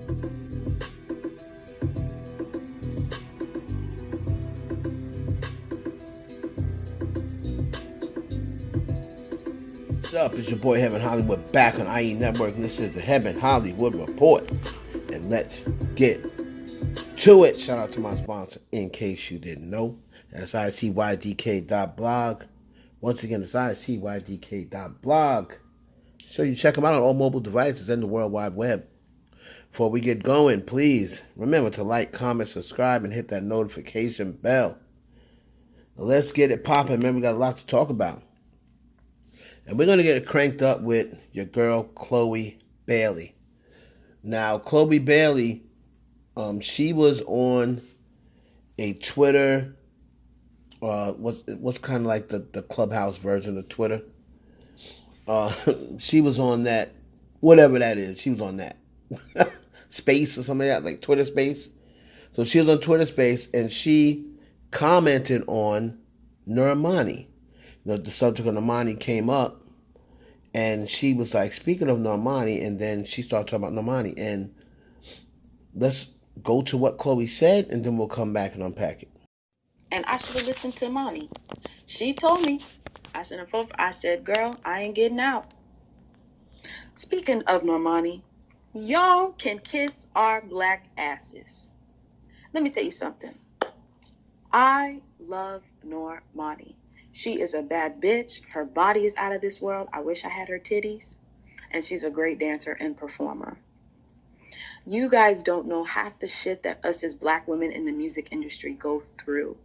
What's up? It's your boy Heaven Hollywood back on IE Network, and this is the Heaven Hollywood Report. And let's get to it. Shout out to my sponsor, in case you didn't know. That's ICYDK.blog. Once again, it's ICYDK.blog. So you check them out on all mobile devices and the World Wide Web. Before we get going, please remember to like, comment, subscribe, and hit that notification bell. Now let's get it popping, man. We got a lot to talk about. And we're going to get it cranked up with your girl, Chloe Bailey. Now, Chloe Bailey, she was on a Twitter, what's kind of like the Clubhouse version of Twitter. She was on that, whatever that is. She was on that. Space or something like that, like Twitter Space. So she was on Twitter Space, and she commented on Normani. The subject of Normani came up, and she was like, speaking of Normani, and then she started talking about Normani. And let's go to what Chloe said, and then we'll come back and unpack it. And I should have listened to Normani. She told me. I said, girl, I ain't getting out. Speaking of Normani, y'all can kiss our black asses. Let me tell you something. I love Normani. She is a bad bitch. Her body is out of this world. I wish I had her titties. And she's a great dancer and performer. You guys don't know half the shit that us as black women in the music industry go through.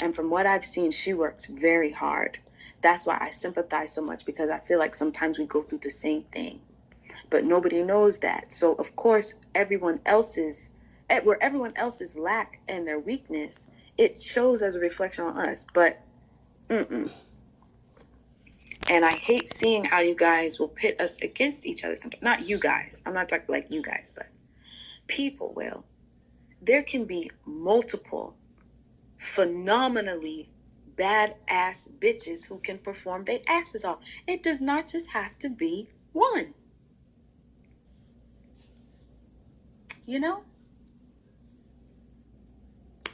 And from what I've seen, she works very hard. That's why I sympathize so much, because I feel like sometimes we go through the same thing. But nobody knows that. So, of course, where everyone else's lack and their weakness, it shows as a reflection on us. But and I hate seeing how you guys will pit us against each other sometimes. Not you guys. I'm not talking like you guys, but people will. There can be multiple phenomenally badass bitches who can perform their asses off. It does not just have to be one. You know?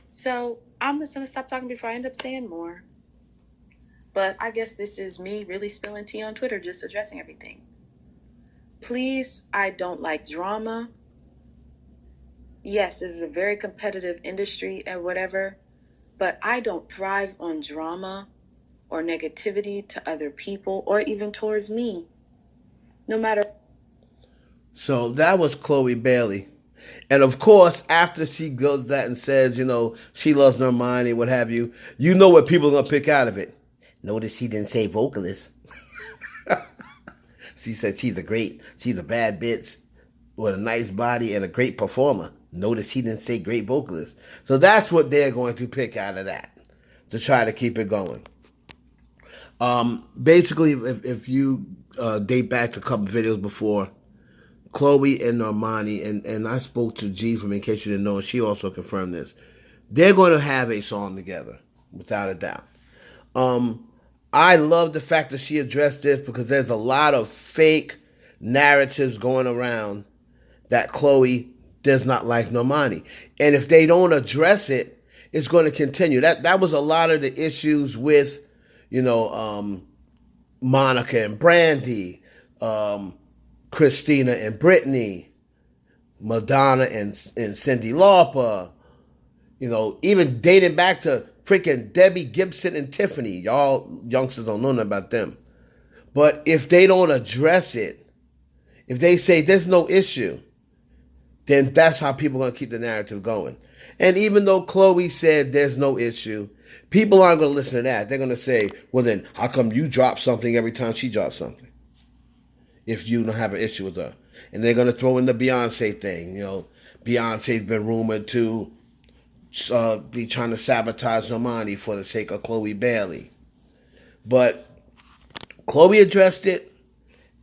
So I'm just going to stop talking before I end up saying more. But I guess this is me really spilling tea on Twitter, just addressing everything. Please, I don't like drama. Yes, it is a very competitive industry and whatever, but I don't thrive on drama or negativity to other people or even towards me. No matter. So that was Chloe Bailey. And of course, after she goes that and says, she loves Normani, what have you, you know what people are going to pick out of it. Notice she didn't say vocalist. She said she's a bad bitch with a nice body and a great performer. Notice she didn't say great vocalist. So that's what they're going to pick out of that to try to keep it going. Basically, if you date back to a couple videos before, Chloe and Normani, and I spoke to G from In Case You Didn't Know, and she also confirmed this. They're going to have a song together, without a doubt. I love the fact that she addressed this, because there's a lot of fake narratives going around that Chloe does not like Normani. And if they don't address it, it's going to continue. That was a lot of the issues with, Monica and Brandy, Christina and Britney, Madonna and Cyndi Lauper, even dating back to freaking Debbie Gibson and Tiffany. Y'all youngsters don't know nothing about them. But if they don't address it, if they say there's no issue, then that's how people are going to keep the narrative going. And even though Chloe said there's no issue, people aren't going to listen to that. They're going to say, well then, how come you drop something every time she drops something? If you don't have an issue with her. And they're going to throw in the Beyonce thing. Beyonce's been rumored to be trying to sabotage Normani for the sake of Chloe Bailey. But Chloe addressed it,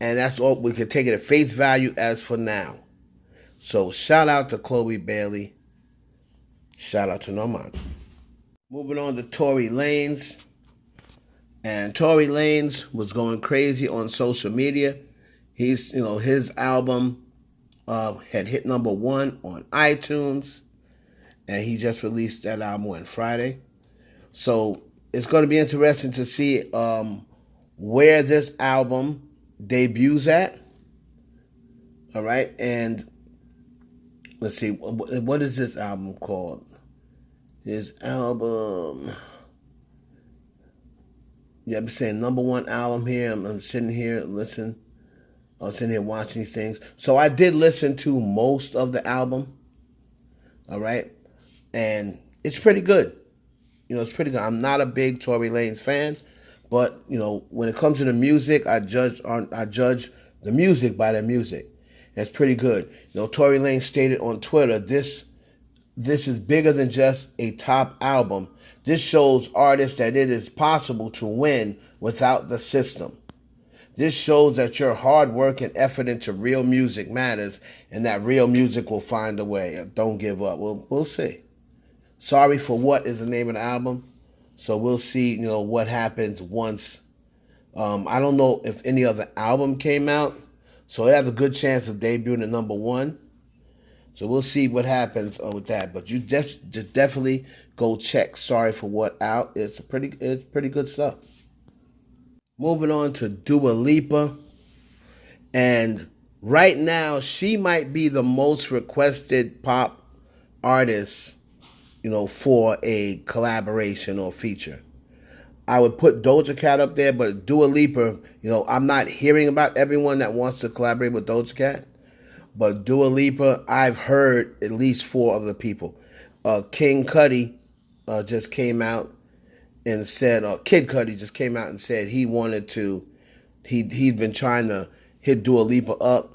and that's all. We can take it at face value as for now. So shout out to Chloe Bailey. Shout out to Normani. Moving on to Tory Lanez. And Tory Lanez was going crazy on social media. He's, his album, had hit number one on iTunes, and he just released that album on Friday. So it's going to be interesting to see where this album debuts at. All right, and let's see, what is this album called? His album, yeah, I'm saying number one album here. I'm sitting here, I'm sitting here watching these things. So I did listen to most of the album, all right, and it's pretty good. It's pretty good. I'm not a big Tory Lanez fan, but when it comes to the music, I judge the music by the music. It's pretty good. Tory Lanez stated on Twitter, this is bigger than just a top album. This shows artists that it is possible to win without the system. This shows that your hard work and effort into real music matters, and that real music will find a way. Don't give up. We'll see. Sorry for What is the name of the album. So we'll see, what happens once. I don't know if any other album came out, so it has a good chance of debuting at number one. So we'll see what happens with that. But you just definitely go check Sorry for What out. It's pretty good stuff. Moving on to Dua Lipa, and right now she might be the most requested pop artist, for a collaboration or feature. I would put Doja Cat up there, but Dua Lipa, I'm not hearing about everyone that wants to collaborate with Doja Cat. But Dua Lipa, I've heard at least four of the people. King Cudi just came out and said, Kid Cudi just came out and said he wanted to, he's been trying to hit Dua Lipa up.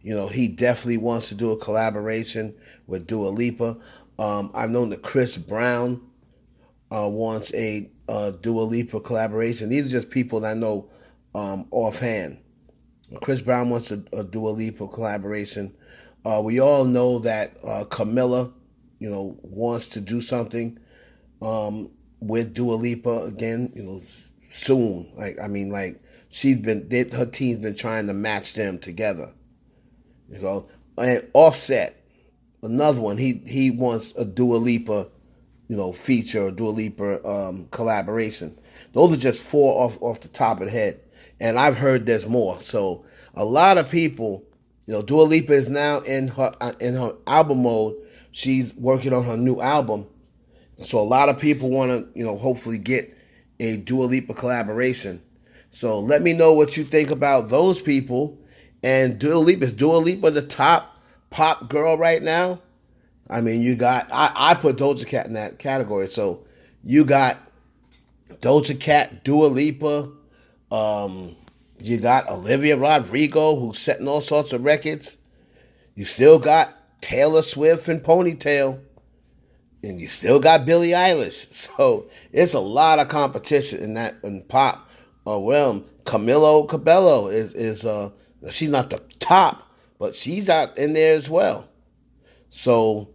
He definitely wants to do a collaboration with Dua Lipa. I've known that Chris Brown wants a Dua Lipa collaboration. These are just people that I know offhand. Chris Brown wants a Dua Lipa collaboration. We all know that Camilla, wants to do something with Dua Lipa again, soon. Her team's been trying to match them together. And Offset, another one. He wants a Dua Lipa, feature or Dua Lipa collaboration. Those are just four off the top of the head, and I've heard there's more. So a lot of people, Dua Lipa is now in her album mode. She's working on her new album, so a lot of people want to hopefully get a Dua Lipa collaboration. So let me know what you think about those people. And is Dua Lipa the top pop girl right now? I mean, you got, I put Doja Cat in that category. So you got Doja Cat, Dua Lipa, you got Olivia Rodrigo, who's setting all sorts of records. You still got Taylor Swift and Ponytail. And you still got Billie Eilish. So it's a lot of competition in pop realm. Camilo Cabello is she's not the top, but she's out in there as well. So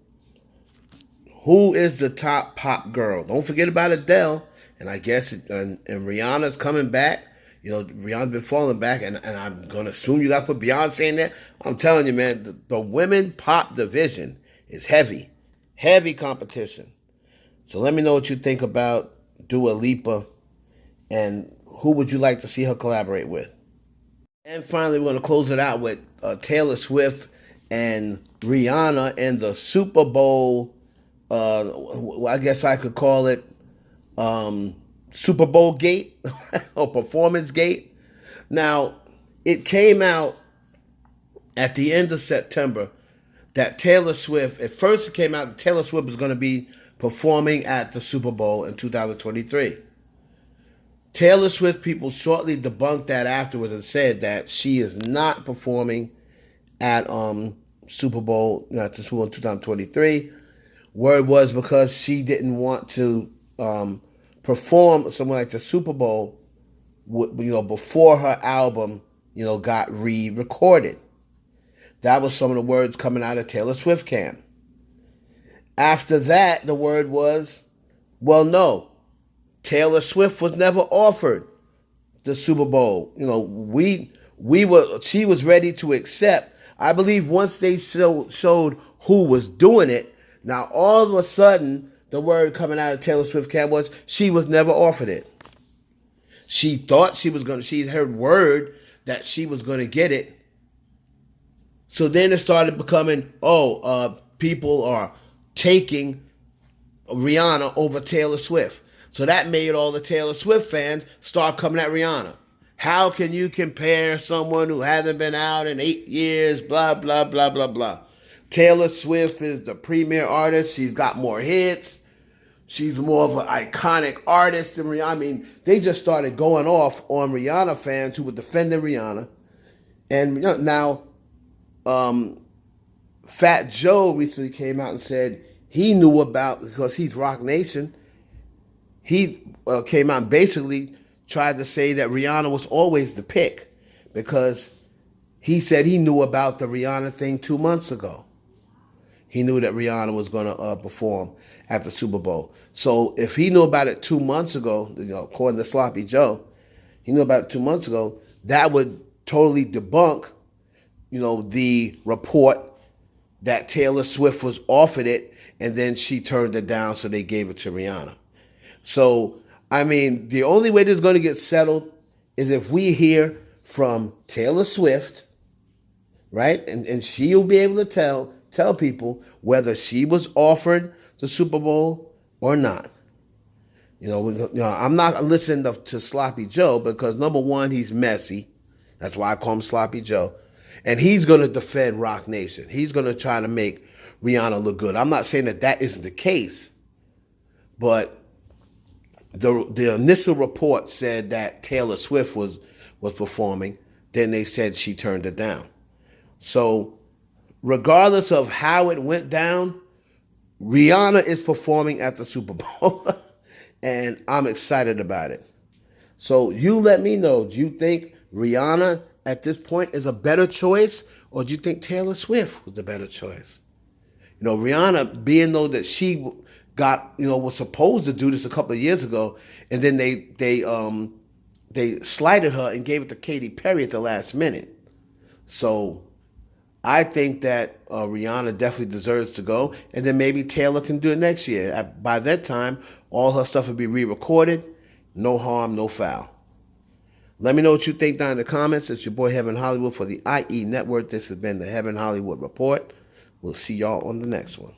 who is the top pop girl? Don't forget about Adele, and I guess and Rihanna's coming back. Rihanna's been falling back, and I'm gonna assume you got to put Beyonce in there. I'm telling you, man, the women pop division is heavy competition. So let me know what you think about Dua Lipa, and who would you like to see her collaborate with? And finally, we're going to close it out with Taylor Swift and Rihanna and the Super Bowl. I guess I could call it Super Bowl Gate or Performance Gate. Now, it came out at the end of September that Taylor Swift, at first it came out that Taylor Swift was going to be performing at the Super Bowl in 2023. Taylor Swift people shortly debunked that afterwards and said that she is not performing at Super Bowl, not the Super Bowl 2023. Word was because she didn't want to perform somewhere like the Super Bowl, before her album, got re-recorded. That was some of the words coming out of Taylor Swift camp. After that, the word was, well, no. Taylor Swift was never offered the Super Bowl. She was ready to accept, I believe once they showed who was doing it, now all of a sudden the word coming out of Taylor Swift camp was she was never offered it. She thought she was gonna. She heard word that she was gonna get it. So then it started becoming, people are taking Rihanna over Taylor Swift. So that made all the Taylor Swift fans start coming at Rihanna. How can you compare someone who hasn't been out in 8 years? Blah, blah, blah, blah, blah. Taylor Swift is the premier artist. She's got more hits. She's more of an iconic artist than Rihanna. I mean, they just started going off on Rihanna fans who were defending Rihanna. And now, Fat Joe recently came out and said he knew about, because he's Rock Nation, he came out and basically tried to say that Rihanna was always the pick because he said he knew about the Rihanna thing 2 months ago. He knew that Rihanna was going to perform at the Super Bowl. So if he knew about it 2 months ago, according to Sloppy Joe, he knew about it 2 months ago, that would totally debunk, the report that Taylor Swift was offered it and then she turned it down, so they gave it to Rihanna. So, I mean, the only way this is going to get settled is if we hear from Taylor Swift, right? And she'll be able to tell people whether she was offered the Super Bowl or not. I'm not listening to Sloppy Joe because, number one, he's messy. That's why I call him Sloppy Joe. And he's going to defend Rock Nation. He's going to try to make Rihanna look good. I'm not saying that isn't the case, but the initial report said that Taylor Swift was performing. Then they said she turned it down. So regardless of how it went down, Rihanna is performing at the Super Bowl. And I'm excited about it. So you let me know, do you think Rihanna at this point is a better choice, or do you think Taylor Swift was the better choice? Rihanna, being though that she got, was supposed to do this a couple of years ago, and then they slighted her and gave it to Katy Perry at the last minute. So I think that Rihanna definitely deserves to go, and then maybe Taylor can do it next year. By that time, all her stuff will be re-recorded. No harm, no foul. Let me know what you think down in the comments. It's your boy Heaven Hollywood for the IE Network. This has been the Heaven Hollywood Report. We'll see y'all on the next one.